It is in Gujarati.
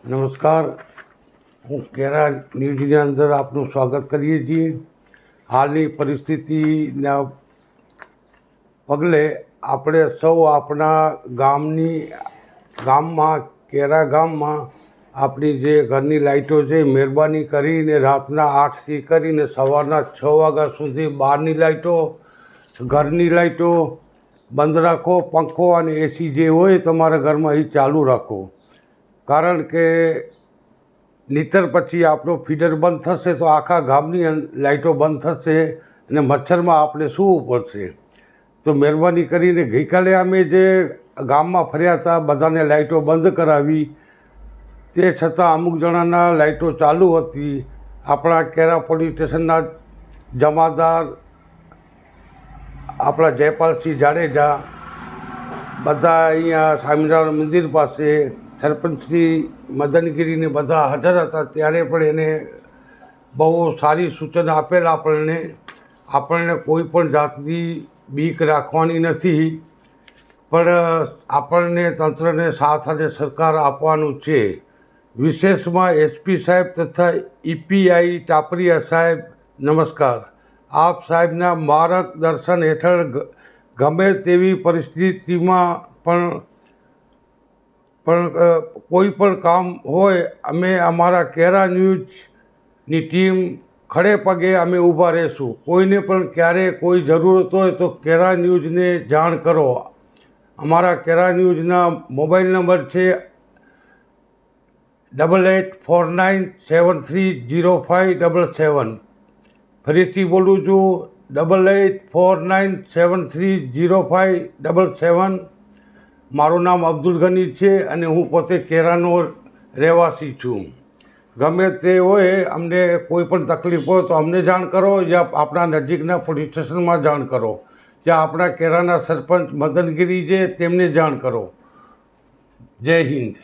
નમસ્કાર, હું કેરા ન્યૂઝની અંદર આપનું સ્વાગત કરીએ છીએ. હાલની પરિસ્થિતિના પગલે આપણે સૌ આપણા ગામમાં કેરા ગામમાં આપણી જે ઘરની લાઇટો છે મહેરબાની કરીને રાતના 8થી કરીને સવારના 6 વાગ્યા સુધી બહારની લાઇટો, ઘરની લાઇટો બંધ રાખો. પંખો અને એસી જે હોય તમારા ઘરમાં એ ચાલુ રાખો, કારણ કે નહીંતર પછી આપણો ફીડર બંધ થશે તો આખા ગામની લાઇટો બંધ થશે અને મચ્છરમાં આપણે સૂવું પડશે. તો મહેરબાની કરીને ગઈકાલે અમે જે ગામમાં ફર્યા હતા બધાને લાઇટો બંધ કરાવી, તે છતાં અમુક જણાના લાઇટો ચાલુ હતી. આપણા કેરા પોલીસ સ્ટેશનના જમાદાર આપણા જયપાલસિંહ જાડેજા બધા અહીંયા સ્વામિનારાયણ મંદિર પાસે, સરપંચશ્રી મદનગીરીને બધા હાજર હતા. ત્યારે પણ એને બહુ સારી સૂચના આપેલ. આપણને કોઈ પણ જાતની બીક રાખવાની નથી, પણ આપણને તંત્રને સાથ અને સરકાર આપવાનું છે. વિશેષમાં એસપી સાહેબ તથા ઈપીઆઈ ટાપરિયા સાહેબ, નમસ્કાર. આપ સાહેબના માર્ગદર્શન હેઠળ ગમે તેવી પરિસ્થિતિમાં પણ કોઈ પણ કામ હોય, અમે અમારા કેરા ન્યૂઝની ટીમ ખડે પગે અમે ઊભા રહીશું. કોઈને પણ ક્યારે કોઈ જરૂરત હોય તો કેરા ન્યૂઝને જાણ કરો. અમારા કેરા ન્યૂઝના મોબાઈલ નંબર છે 8849730577. ફરીથી બોલું છું, 8849730577. મારું નામ અબ્દુલ ગની છે અને હું પોતે કેરાનો રહેવાસી છું. ગમે તે હોય, અમને કોઈ પણ તકલીફ હોય તો અમને જાણ કરો, યા આપણા નજીકના પોલીસ સ્ટેશનમાં જાણ કરો, યા આપણા કેરાના સરપંચ મદનગીરી છે તેમને જાણ કરો. જય હિન્દ.